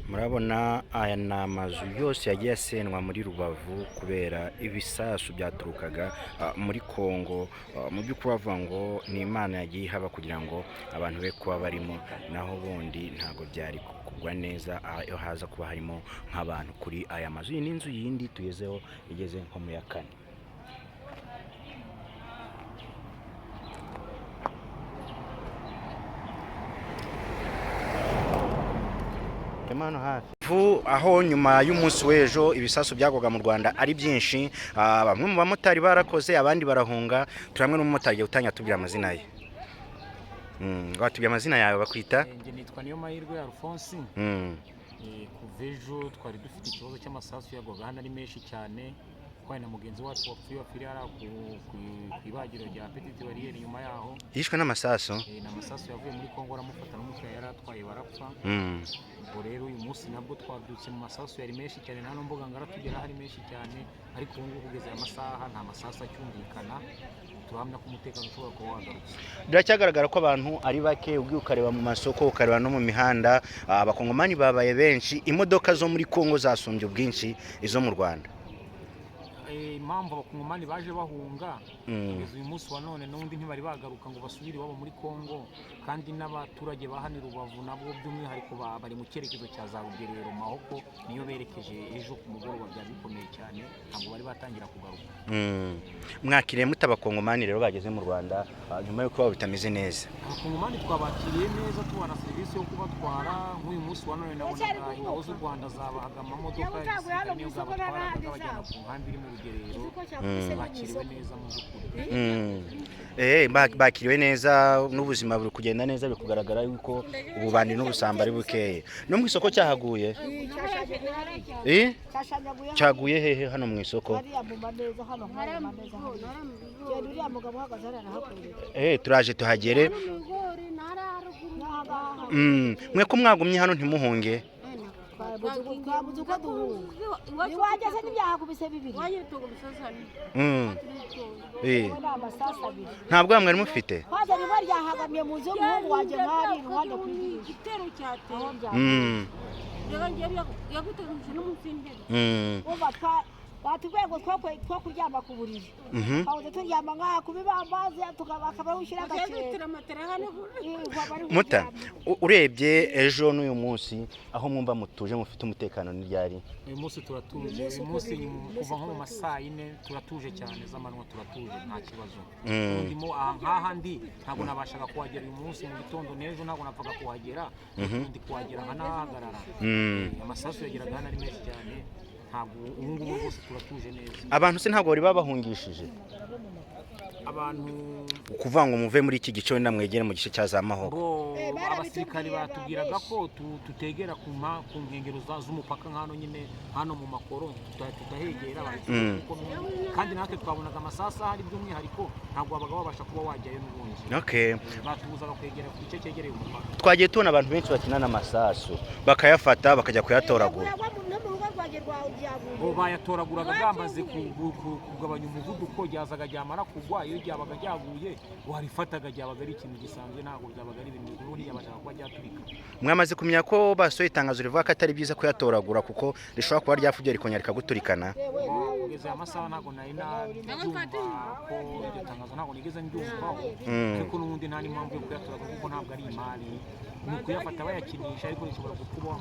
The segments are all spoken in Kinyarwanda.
Murabona aya ni amazu yose yagiye asenwa muri Rubavu kubera ibisasu byaturukaga muri Kongo. Mu by'ukuri bavuga ngo ni Imana yagiye ihaba kugira ngo abantu be kuba barimo, naho ubundi ntabwo byari kugwa neza aho haza kuba harimo nk'abantu kuri aya mazu. Iyi ni inzu yindi tugezeho igeze nko mu ya kane. Aho nyuma y'umunsi w'ejo ibisasu byagwaga mu Rwanda ari byinshi, bamwe mu bamotari barakoze abandi barahunga. Turamwe n'umumotari utanya tubwira amazina ye. Watubwira amazina yawe bakwita? Nge nitwa Niyomahirwe Alphonse. Kuva ejo twari dufite ikibazo cy'amasasu yagwaga hano ari menshi cyane. Twari na mugenzi wacu wapfiriye ari ku ibagiro rya Petite Barriere nyuma yaho. Yishwe n'amasasu? N'amasasu yavuye muri Kongo aramufata n'umutwe yari atwaye barapfa. Ubwo rero uyu munsi nabwo twabyutse mu masasu yari menshi cyane, nta n'umbuga ngaratugera hari menshi cyane, ariko ubu ngubu kugeza aya masaha nta masasu acyumvikana. Turahamya ko umutekano ushobora kuba wagarutse. Biracyagaragara ko abantu ari bake, ubwo ukareba mu masoko ukareba no mu mihanda, abakongomani babaye benshi, imodoka zo muri Kongo zasumbye ubwinshi izo mu Rwanda. Impamvu abakongomani baje bahunga kugeza uyu munsi wa none n'undi ntibari bagaruka ngo basubire iwabo muri Kongo, kandi n'abaturage ba hano i Rubavu nabwo by'umwihariko bari mu cyerekezo cya za Rugerero Mahoko, niyo berekeje ejo ku mugoroba. Byari bikomeye cyane, ntabwo bari batangira kugaruka. Mwakiriye mute abakongomani rero bageze mu Rwanda nyuma y'uko baba bitameze neza? Abakongomani twabakiriye neza, tubona serivisi yo kubatwara. Nk'uyu munsi wa none nabonaga ingabo z'u Rwanda zabahaga amamodoka niyo zabatwaraga babajyana ku nkambi iri mu Rugerero. Bakiriwe neza mu by'ukuri. Bakiriwe neza, n'ubuzima buri kugenda neza, biri kugaragara yuko ububandi n'ubusambo ari bukeye. No mu isoko cyahaguye? Cyaguye hehe hano mu isoko? Turaje tuhagere. Mwe ko mwagumye hano ntimuhunge? Ntabwo mwari mufite? batubwego two kuryama ku buriri, aho turyama nka kubibambaze tukabakaba ushyira agakera. Muta, urebye ejo n'uyu munsi aho mwumva mutuje mufite umutekano ni ryari? Uyu munsi turatuje, uyu munsi kuva nko mu masaa 4 turatuje cyane, z'amanywa turatuje, nta kibazo. Ndimo aha ndi ntabwo nabashaga kuhagera uyu munsi mu gitondo, n'ejo ntabwo napfaga kuhagera, ndi kuhagera nkanahagarara. Amasasu yageraga hano ari menshi cyane, ntabwo ubu ngubu rwose turatuje neza. Abantu se ntabwo bari babahungishije? Abantu ukuvuga ngo muve muri iki gice wenda mwegere mu gice cya za Mahoko. Abasirikari batubwiraga ko tutegera ku nkengero z'umupaka nk'hano nyine hano mu Makoro, tutahegera kandi natwe twabonaga amasasu ahari, by'umwihariko ntabwo wabaga wabasha kuba wajyayo n'ubundi. Batubuzaga kwegera ku gice cyegereye umupaka. Twagiye tubona abantu benshi bakinana amasasu bakayafata bakajya kuyatoragura. Bayatoraguraga bamaze kugabanya umuvuduko, ryazaga ryamara kugwa, iyo ryabaga ryaguye warifataga, ryabaga ari ikintu gisanzwe, ntabwo byabaga ari ibintu bikuru, yabashaga kuba ryaturika. Mwamaze kumenya ko basohoye itangazo rivuga ko atari byiza kuyatoragura kuko rishobora kuba ryafubye rikongera rikaguturikana? Kugeza aya masaha ntabwo nari nabyumva ko iryo tangazo, ntabwo nigeze ndyumvaho, ariko n'ubundi nta n'impamvu yo kuyatoragura kuko ntabwo ari imari, ni ukuyafata bayakinisha, ariko bishobora kukubaho.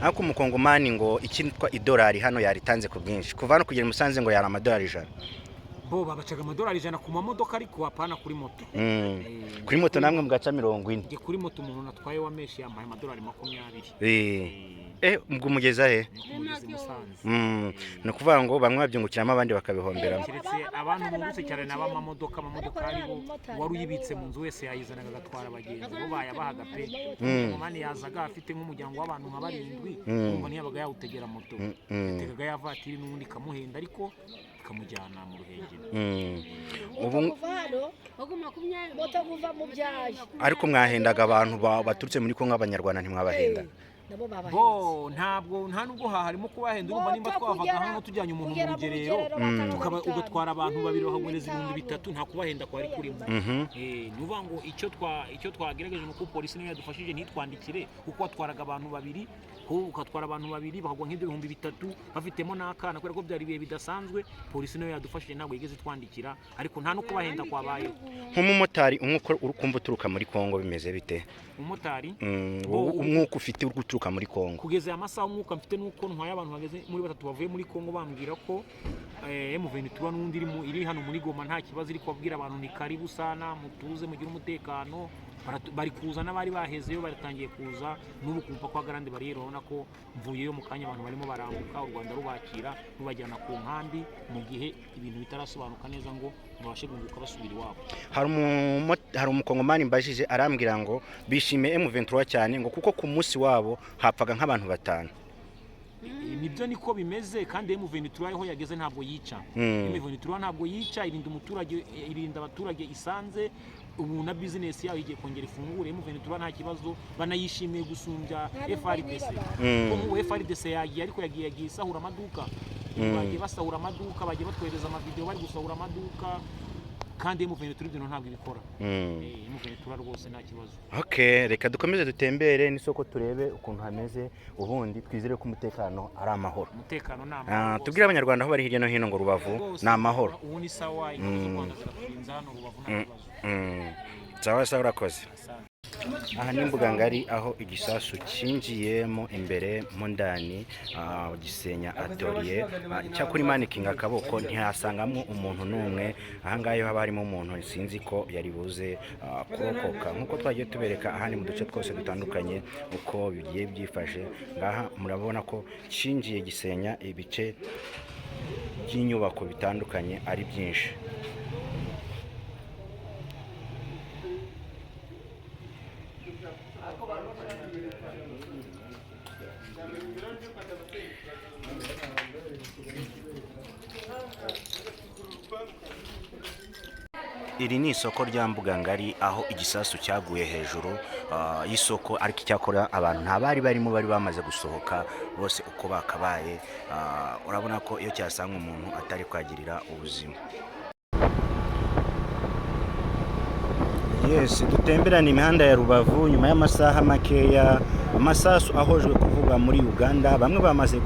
Ariko umukongomani ngo icyitwa idolari hano yaritanze ku bwinshi, kuva hano kugera i Musanze ngo yari amadolari 100. Bo babacaga amadolari 100 ku mamodoka, ariko apana kuri moto. Kuri moto namwe mugaca 40. Kuri moto umuntu natwaye wa meshi yambaye amadolari 20. Ubwo mugeza he? No kuvuga ngo bamwe babyungukiramo abandi bakabihomberamo. Kiretse abantu bungutse cyane n'abamamodoka, amamodoka aribo wari uyibitse mu nzu wese yayizanaga agatwara abagenzi, bo bayabahaga pe. Umumani yazaga afite nk'umuryango w'abantu nka 7, umva ntiyabaga yawutegera moto, yategaga yavatiri n'ubundi kamuhenda, ariko kamujyana mu Ruhengeri. Ariko mwahendaga abantu baturutse muri Kongo, abanyarwanda ntimwabahenda? nabo babahenze bo nta nubwo harimo kubahenda urumva nimba twavaga hano tujyanye umuntu mu rugerero ugatwara abantu babiri bakagureza 3,000 nta kubahenda kwari kurimo nuvuga ngo icyo twagerageje nuko polisi niyo yadufashije ntitwandikire kuko watwaraga abantu babiri ukatwara abantu babiri bakagwa nk'ibyo 3,000 bafitemo n'akana kubera ko byari bihe bidasanzwe polisi niyo yadufashije ntabwo yigeze twandikira ariko nta no kubahenda kwabaye. Nk'umumotari umwuko urukumva uturuka muri Kongo bimeze bite? Umumotari umwuko ufite uri guturuka muri Kongo kugeza amasaha umwuka mfite nuko ntwaye abantu bageze muri 3 bavuye muri Kongo bambwira ko M23 n'undi iri hano muri Goma nta kibazo iri kubabwira abantu ni karibu sana mutuze mugire umutekano bari kuza n'abari bahezeyo baratangiye kuza n'ubu kumpa kwa garande bariyero ubona ko mvuyeyo mu kanya abantu barimo barambuka u Rwanda rubakira rubajyana ku nkambi mu gihe ibintu bitarasobanuka neza ngo babashe gunguka basubira iwabo. Hari umukongomani mbajije arambwira ngo bishimiye M23 cyane ngo kuko ku munsi wabo hapfaga nk'abantu 5. Nibyo niko bimeze kandi M23 aho yageze ntabwo yica. M23 ntabwo yica irinda abaturage isanze ubu na business yawe igiye kongera ifungure M23 nta kibazo banayishimiye gusumbya FRDC. Ubu FRDC yagiye ariko yagiye isahura amaduka. Bagiye basahura amaduka bagiye batwereza amavideo bari gusahura amaduka kandi M23 bino ntabwo ibikora. M23 rwose nta kibazo. Okay, reka dukomeze dutembere n'isoko turebe ukuntu hameze ubundi twizere ko umutekano ari amahoro. Umutekano ni amahoro. Tubwire abanyarwanda aho bari hirya no hino ngo Rubavu ni amahoro. Ubu ni sawa inzu Rwanda zirakurinza hano Rubavu nta Sawa kibazo. sawa urakoze. Aha ni imbuga ngari aho igisasu cyinjiyemo imbere mu ndani gisenya atoriye cyakuri manikinga akaboko ntihasangamo umuntu n'umwe. Aha ngaho haba harimo umuntu sinzi ko yari buze kurokoka nk'uko twagiye tubereka ahandi mu duce twose dutandukanye uko bigiye byifashe. Ngaha murabona ko cinjiye gisenya ibice by'inyubako bitandukanye ari byinshi. Iri ni isoko rya mbuga ngari aho igisasu cyaguye hejuru y'isoko ariko icyakora abantu ntabari barimo bari bamaze gusohoka bose uko bakabaye. Urabona ko iyo cyasanga umuntu atari kwagirira ubuzima. Yes, dutemberana imihanda ya Rubavu nyuma y'amasaha makeya amasasu ahojwe kuvuga muri Uganda. Bamwe bamaze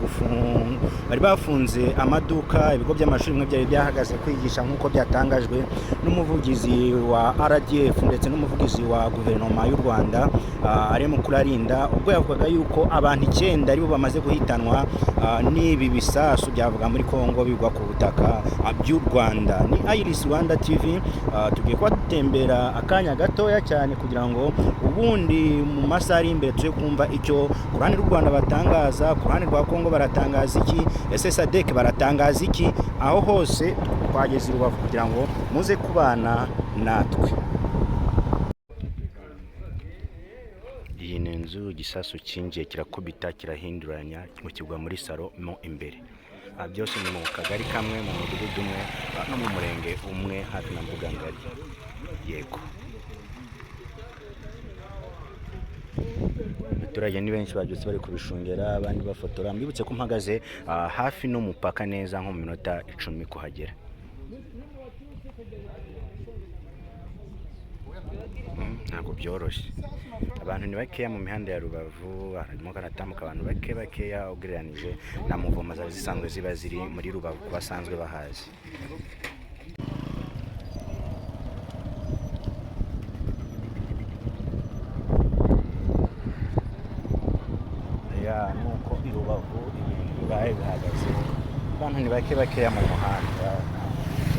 bari bafunze amaduka, ibigo by'amashuri bimwe byari byahagaze kwigisha nk'uko byatangajwe n'umuvugizi wa RDF ndetse n'umuvugizi wa guverinoma y'u Rwanda arimo kurarinda ubwo yavugaga yuko abantu 9 aribo bamaze guhitanwa n'ibi bisasu byavuga muri Kongo bigwa ku butaka by'u Rwanda. Ni Iris Rwanda TV tugiye kwa dutembera akanya gatoya cyane kugira ngo ubundi mu masaha imbere tuje kumva icyo ku ruhande rw'u Rwanda batangaza, ku ruhande rwa Kongo baratangaza iki, SSADC baratangaza iki. Aho hose twageze Rubavu kugira ngo muze kubana natwe. Iyi ni inzu igisasu cyinjiye kirakubita kirahinduranya mu kigwa muri salo mo imbere. Byose ni mu kagari kamwe mu mudugudu umwe no mu murenge umwe hafi na mbuga ngari. Yego, abaturage ni benshi babyutse bari kubishungera abandi bafotora. Mbibutse ko mpagaze hafi n'umupaka neza nko mu minota 10 kuhagera. Ntabwo byoroshye, abantu ni bakeya mu mihanda ya Rubavu, harimo karatambuka abantu bakeya ugereranije na muvoma zari zisanzwe ziba ziri muri Rubavu basanzwe bahazi. Nuko i Rubavu bibaye bihagaze, abantu ni bakeya mu muhanda.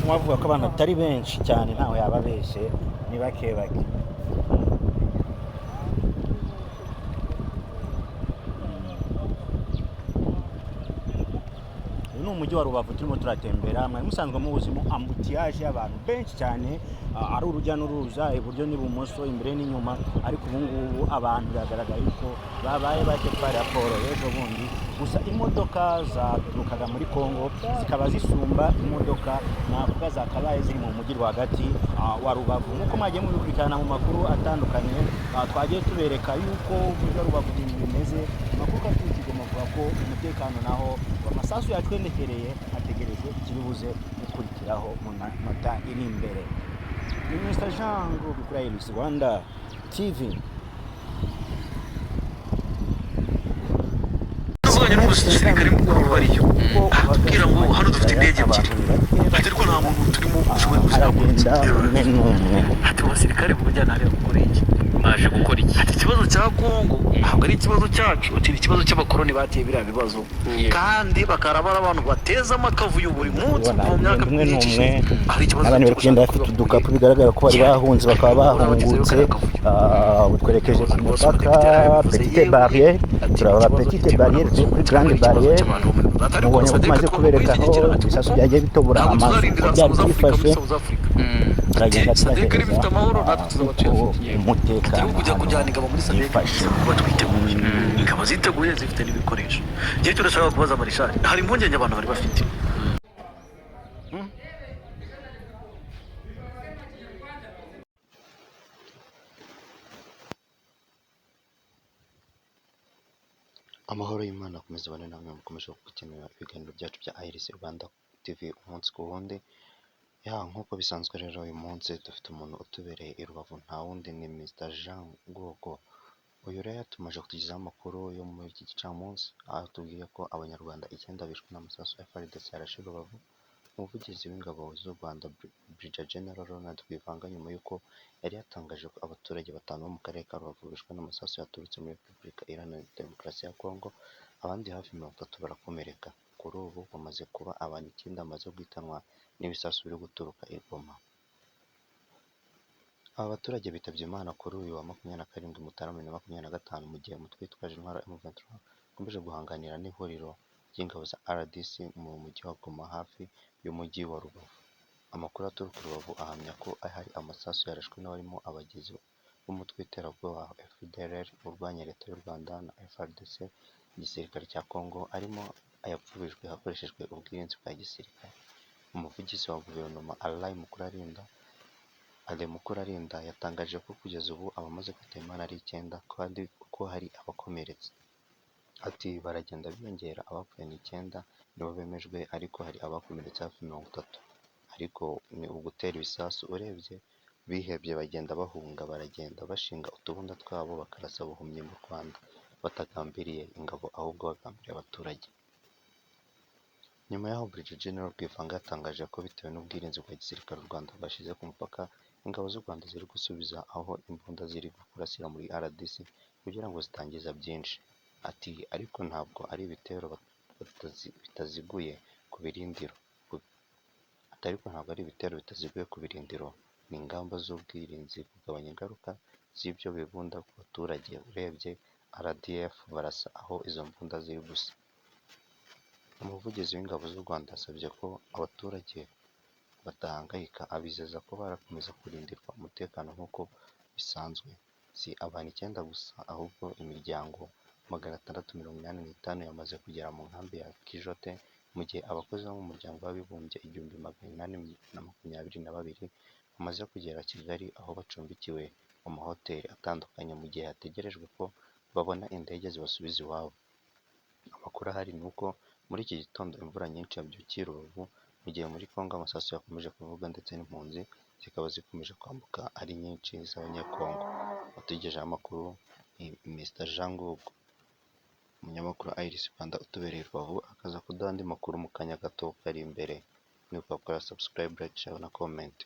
Mwavuga ko abantu atari benshi cyane ntaho yababeshye, ni bake. Ni mu mujyi wa Rubavu turimo turatembera, mwari musanzwe mubuzimo ambutiyaje y'abantu benshi cyane, ari urujya n'uruza iburyo n'ibumoso, imbere n'inyuma, ariko ubu ngubu abantu biragaragara yuko babaye bake kwa raporo ejo bundi. Gusa imodoka zaturukaga muri Kongo zikaba zisumba imodoka navuga zakabaye ziri mu mujyi rwagati wa Rubavu. Nk'uko mwagiye mubikurikirana mu makuru atandukanye, twagiye tubereka yuko umujyi wa Rubavu bimeze, amakuru aturukije avuga ko umutekano naho amasasu yatwendekereye ategereje ikibuze gukurikiraho mu mata iri imbere. Ni Mr Jean kuri Iris Rwanda TV. Navuganye n'umusirikare mukuru bariyo atubwira ngo hano dufite indege ebyiri, ati ariko nta muntu turimo ushoboye kuzagenda ati abasirikare mujyana hariya gukora iki, baje gukora iki? Ati ikibazo cya Kongo ntabwo ari ikibazo cyacu, ati ikibazo cy'abakoroni bateye biriya bibazo kandi bakarabara abantu bateza amakavuyo buri munsi mu myaka myinshi. Hari ikibazo abantu bari kugenda bafite udukapu bigaragara ko bari bahunze, bakaba bahungutse. Twerekeje ku mupaka Petite Barrière, turaba Petite Barrière kuri Grande Barrière. Mubonye ko tumaze kubereka aho ibisasu byagiye bitobora amazu byari byifashe. Turagenda tugerageza umutekano kujya kujyana ingabo muri Sadek kuba twiteguye, ingabo ziteguye zifite n'ibikoresho. Igihe turashaka kubaza Marishali, hari impungenge abantu bari bafite. Amahoro y'Imana akomeza bane namwe mukomeje gukenera ibiganiro byacu bya Iris Rwanda TV umunsi ku wundi. Nk'uko bisanzwe rero uyu munsi dufite umuntu utubereye i Rubavu, nta wundi ni Mr Jean Gogo. Uyu rero yatumaje kutugezaho amakuru yo muri iki gicamunsi, aho tubwiye ko abanyarwanda 9 bishwe n'amasasu FARDC yarashe Rubavu. Umuvugizi w'ingabo z'u Rwanda Brigadier General Ronald Rwivanga, nyuma y'uko yari yatangaje ko abaturage 5 bo mu karere ka Rubavu bishwe n'amasasu yaturutse muri Repubulika Iharanira Demokarasi ya Kongo, abandi hafi 30 barakomereka. Kuri ubu bamaze kuba abantu 9 bamaze guhitanwa n'ibisasu biri guturuka i Goma. Aba baturage bitabye Imana kuri uyu wa 27 Mutarama 2025 mu gihe umutwe witwaje intwaro M23 ukomeje guhanganira n'ihuriro ry'ingabo za RDC mu mujyi wa Goma hafi y'umujyi wa Rubavu. Amakuru aturuka i Rubavu ahamya ko hari amasasu yarashwe n'abarimo abagizi b'umutwe w'iterabwoba wa FDLR urwanya leta y'u Rwanda na FARDC. Igisirikare cya Kongo arimo ayapfubijwe hakoreshejwe ubwirinzi bwa gisirikare. Umuvugizi wa guverinoma Alain Mukurarinda yatangaje ko kugeza ubu abamaze kwitaba Imana ari 9 kandi ko hari abakomeretse. Ati baragenda biyongera, abapfuye ni 9 nibo bemejwe, ariko hari abakomeretse hafi 30. Ariko ni ugutera ibisasu, urebye bihebye bagenda bahunga, baragenda bashinga utubunda twabo bakarasa buhumyi mu Rwanda, batagambiriye ingabo ahubwo bagambiriye abaturage. Nyuma y'aho Brigadier General Rwivanga yatangaje ko bitewe n'ubwirinzi bwa gisirikare u Rwanda bwashyize ku mupaka, ingabo z'u Rwanda ziri gusubiza aho imbunda ziri kurasira muri RDC kugira ngo zitangiza byinshi. Ati ariko ntabwo ari ibitero bitaziguye ku birindiro. Ni ingamba z'ubwirinzi kugabanya ingaruka z'ibyo bibunda ku baturage. Urebye RDF barasa aho izo mbunda ziri gusa. Umuvugizi w'ingabo z'u Rwanda asabye ko abaturage badahangayika, abizeza ko barakomeza kurindirwa umutekano nk'uko bisanzwe. Si abantu 9 gusa, ahubwo imiryango 685 yamaze kugera mu nkambi ya Kijote, mu gihe abakozi bo mu muryango w'abibumbye 1822 bamaze kugera Kigali, aho bacumbikiwe mu mahoteli atandukanye mu gihe hategerejwe ko babona indege zibasubiza iwabo. Amakuru ahari ni uko muri iki gitondo imvura nyinshi yabyukiye Rubavu, mu gihe muri Kongo amasasu yakomeje kuvuga ndetse n'impunzi zikaba zikomeje kwambuka ari nyinshi z'abanyekongo. Watugejeho amakuru ni Mr Jean Gogo, umunyamakuru Iris Rwanda utubereye Rubavu, akaza kuduha andi makuru mu kanya gato kari imbere. Ni ukora subscribe, like, share na comment.